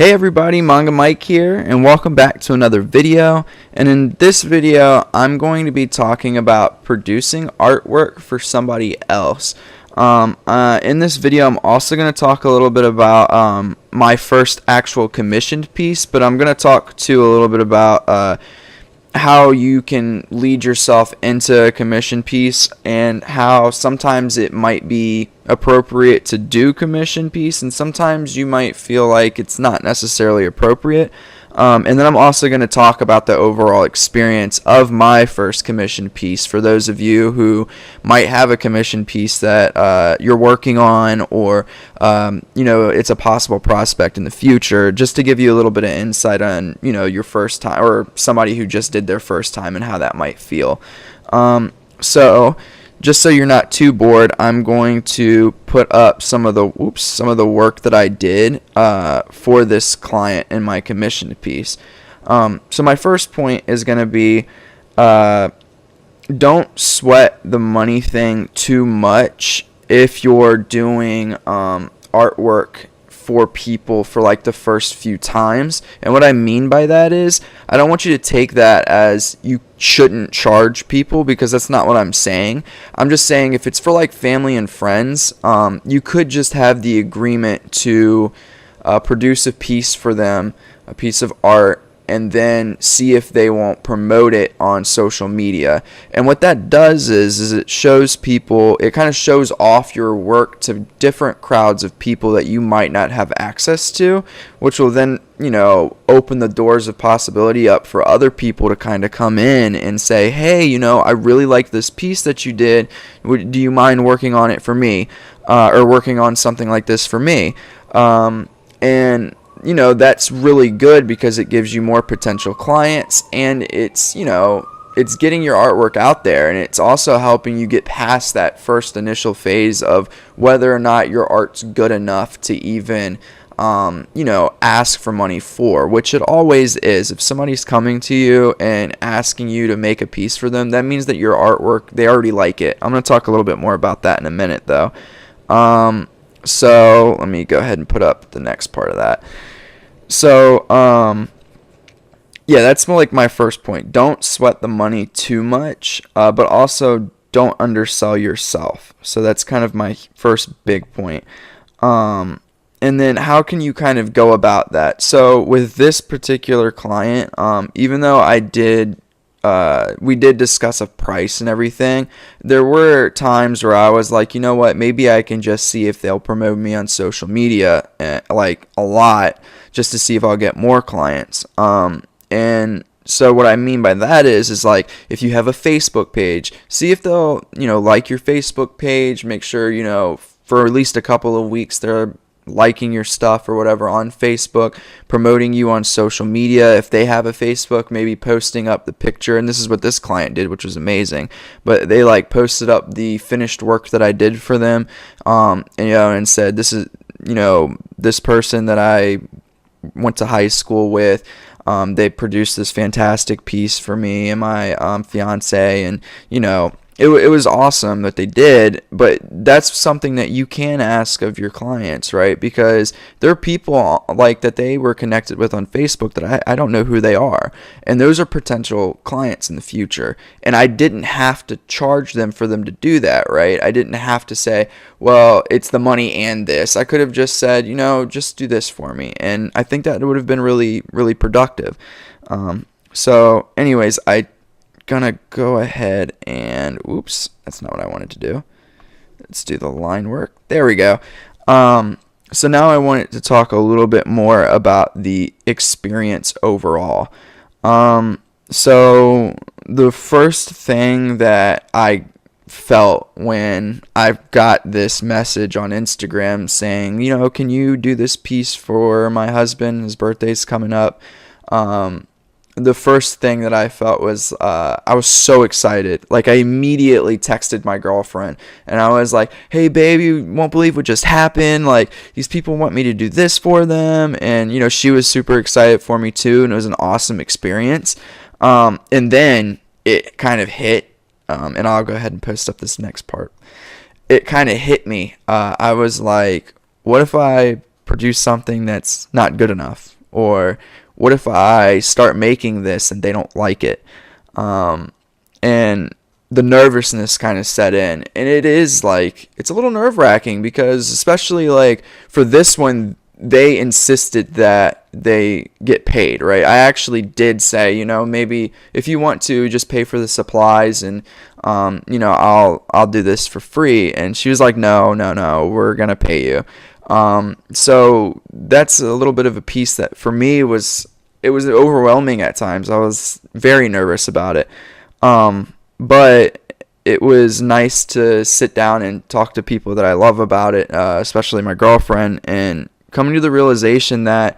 Hey everybody, Manga Mike here, and welcome back to another video. And in this video, I'm going to be talking about producing artwork for somebody else. In this video, I'm also going to talk a little bit about my first actual commissioned piece, but I'm going to talk too a little bit about how you can lead yourself into a commission piece and how sometimes it might be appropriate to do commission piece and sometimes you might feel like it's not necessarily appropriate. And then I'm also going to talk about the overall experience of my first commission piece for those of you who might have a commission piece that you're working on, or it's a possible prospect in the future, just to give you a little bit of insight on your first time, or somebody who just did their first time, and how that might feel. So just so you're not too bored, I'm going to put up some of the work that I did for this client in my commissioned piece. So my first point is going to be don't sweat the money thing too much if you're doing artwork for people for like the first few times. And what I mean by that is, I don't want you to take that as you shouldn't charge people, because that's not what I'm saying. I'm just saying if it's for like family and friends, you could just have the agreement to produce a piece for them, a piece of art, and then see if they won't promote it on social media. And what that does is it shows people, it kind of shows off your work to different crowds of people that you might not have access to, which will then, open the doors of possibility up for other people to kind of come in and say, hey, I really like this piece that you did. Do you mind working on it for me? Or working on something like this for me? And that's really good because it gives you more potential clients, and it's getting your artwork out there, and it's also helping you get past that first initial phase of whether or not your art's good enough to even ask for money for, which it always is. If somebody's coming to you and asking you to make a piece for them, that means that your artwork, they already like it. I'm going to talk a little bit more about that in a minute though. So let me go ahead and put up the next part of that. So, that's more like my first point. Don't sweat the money too much, but also don't undersell yourself. So that's kind of my first big point. And then how can you kind of go about that? So with this particular client, even though we did discuss a price and everything, there were times where I was like, you know what, maybe I can just see if they'll promote me on social media, like a lot, just to see if I'll get more clients. And so what I mean by that is like, if you have a Facebook page, see if they'll, like your Facebook page, make sure, for at least a couple of weeks they're liking your stuff or whatever on Facebook, promoting you on social media. If they have a Facebook, maybe posting up the picture, and this is what this client did, which was amazing, but they posted up the finished work that I did for them, and said, this is, this person that I went to high school with, they produced this fantastic piece for me and my fiance, and it was awesome that they did. But that's something that you can ask of your clients, right? Because there are people like that they were connected with on Facebook that I don't know who they are, and those are potential clients in the future, and I didn't have to charge them for them to do that, right? I didn't have to say, well, it's the money and this. I could have just said, just do this for me, and I think that would have been really, really productive. So anyways, gonna go ahead and that's not what I wanted to do. Let's do the line work. There we go. So now I wanted to talk a little bit more about the experience overall. So the first thing that I felt when I got this message on Instagram saying, can you do this piece for my husband? His birthday's coming up. The first thing that I felt was I was so excited. Like, I immediately texted my girlfriend, and I was like, hey babe, you won't believe what just happened. Like, these people want me to do this for them. And she was super excited for me too, and it was an awesome experience. And then it kind of hit, and I'll go ahead and post up this next part. It kind of hit me. I was like, what if I produce something that's not good enough? Or what if I start making this and they don't like it? And the nervousness kind of set in, and it's a little nerve-wracking, because especially like for this one, they insisted that they get paid, right? I actually did say, maybe if you want to just pay for the supplies, and I'll do this for free. And she was like, no, we're gonna pay you. So that's a little bit of a piece that for me it was overwhelming at times. I was very nervous about it. But it was nice to sit down and talk to people that I love about it, especially my girlfriend, and coming to the realization that,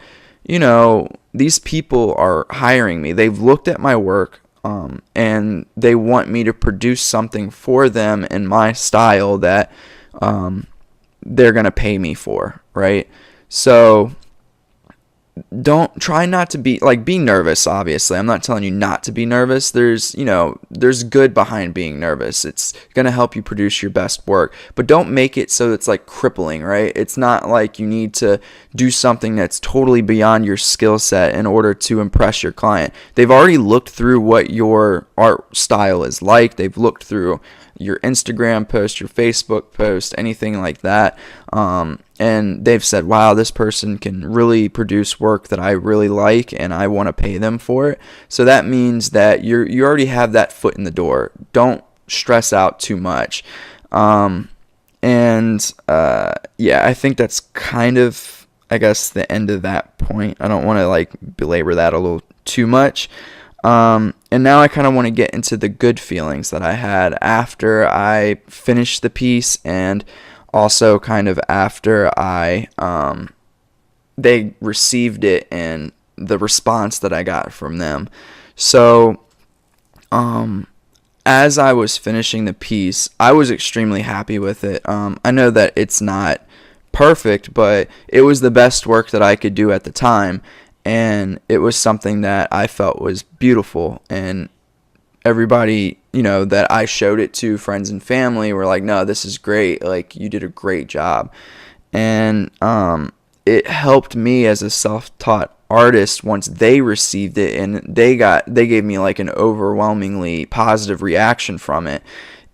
these people are hiring me. They've looked at my work, and they want me to produce something for them in my style that they're going to pay me for, right? So don't try not to be nervous. Obviously, I'm not telling you not to be nervous. There's good behind being nervous. It's going to help you produce your best work, but don't make it so it's like crippling, right? It's not like you need to do something that's totally beyond your skill set in order to impress your client. They've already looked through what your art style is like. They've looked through your Instagram post, your Facebook post, anything like that. And they've said, wow, this person can really produce work that I really like, and I want to pay them for it. So that means that you already have that foot in the door. Don't stress out too much. I think that's kind of, I guess, the end of that point. I don't want to belabor that a little too much. And now I kind of want to get into the good feelings that I had after I finished the piece, and also kind of after they received it and the response that I got from them. So, as I was finishing the piece, I was extremely happy with it. I know that it's not perfect, but it was the best work that I could do at the time. And it was something that I felt was beautiful, and everybody, that I showed it to, friends and family, were like, no, this is great. Like, you did a great job. And it helped me as a self-taught artist once they received it, and they gave me like an overwhelmingly positive reaction from it.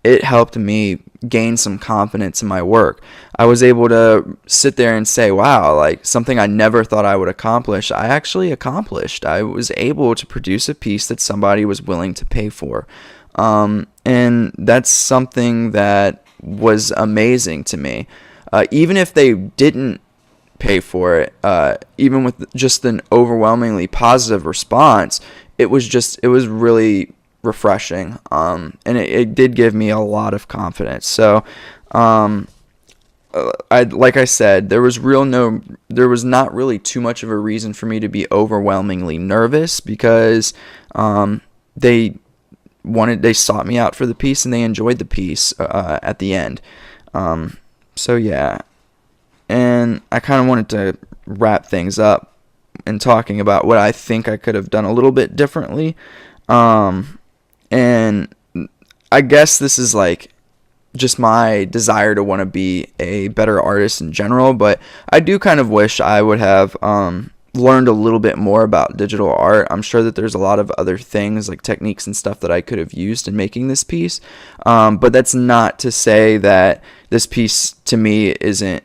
It helped me gain some confidence in my work. I was able to sit there and say, wow, like something I never thought I would accomplish, I actually accomplished. I was able to produce a piece that somebody was willing to pay for. And that's something that was amazing to me. Even if they didn't pay for it, even with just an overwhelmingly positive response, it was really refreshing, and it did give me a lot of confidence. So like I said, there was not really too much of a reason for me to be overwhelmingly nervous, because they sought me out for the piece, and they enjoyed the piece at the end. So yeah, and I kind of wanted to wrap things up and talking about what I think I could have done a little bit differently. And I guess this is like just my desire to want to be a better artist in general, but I do kind of wish I would have learned a little bit more about digital art. I'm sure that there's a lot of other things like techniques and stuff that I could have used in making this piece, but that's not to say that this piece to me isn't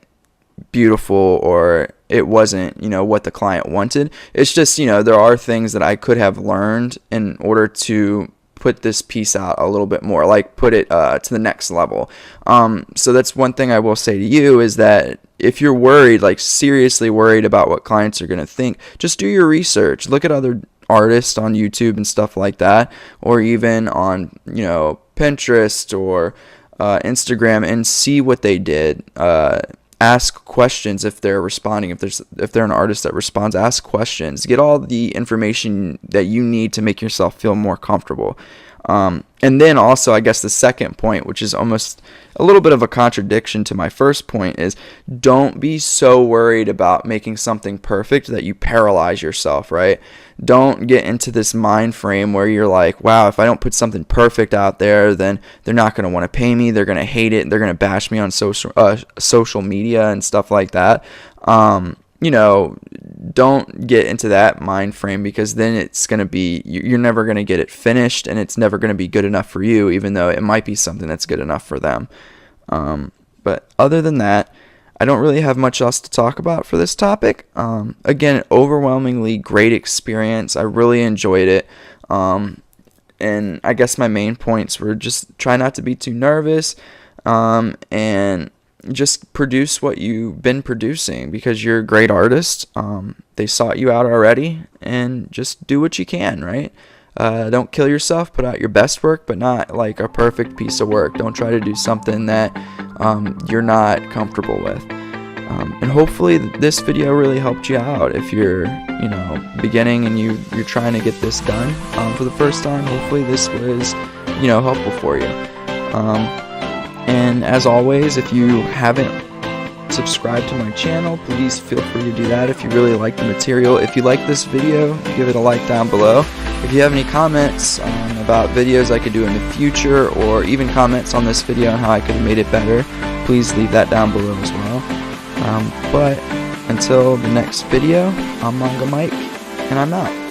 beautiful or it wasn't, what the client wanted. It's just, there are things that I could have learned in order to put this piece out a little bit more, like put it to the next level. So that's one thing I will say to you, is that if you're worried, like seriously worried about what clients are going to think, just do your research. Look at other artists on YouTube and stuff like that, or even on, Pinterest or Instagram, and see what they did. Ask questions if they're responding. If they're an artist that responds, ask questions. Get all the information that you need to make yourself feel more comfortable. And then also, I guess the second point, which is almost a little bit of a contradiction to my first point, is don't be so worried about making something perfect that you paralyze yourself, right? Don't get into this mind frame where you're like, wow, if I don't put something perfect out there, then they're not going to want to pay me. They're going to hate it. They're going to bash me on social media and stuff like that. you know, don't get into that mind frame, because then it's going to be, you're never going to get it finished, and it's never going to be good enough for you, even though it might be something that's good enough for them. But other than that, I don't really have much else to talk about for this topic. Again, overwhelmingly great experience. I really enjoyed it. And I guess my main points were just try not to be too nervous, and just produce what you've been producing, because you're a great artist. They sought you out already, and just do what you can, right? Don't kill yourself. Put out your best work, but not like a perfect piece of work. Don't try to do something that you're not comfortable with. And hopefully this video really helped you out. If you're, you know, beginning and you're trying to get this done for the first time, hopefully this was, you know, helpful for you. And as always, if you haven't subscribed to my channel, please feel free to do that if you really like the material. If you like this video, give it a like down below. If you have any comments about videos I could do in the future, or even comments on this video and how I could have made it better, please leave that down below as well. But until the next video, I'm Manga Mike, and I'm out.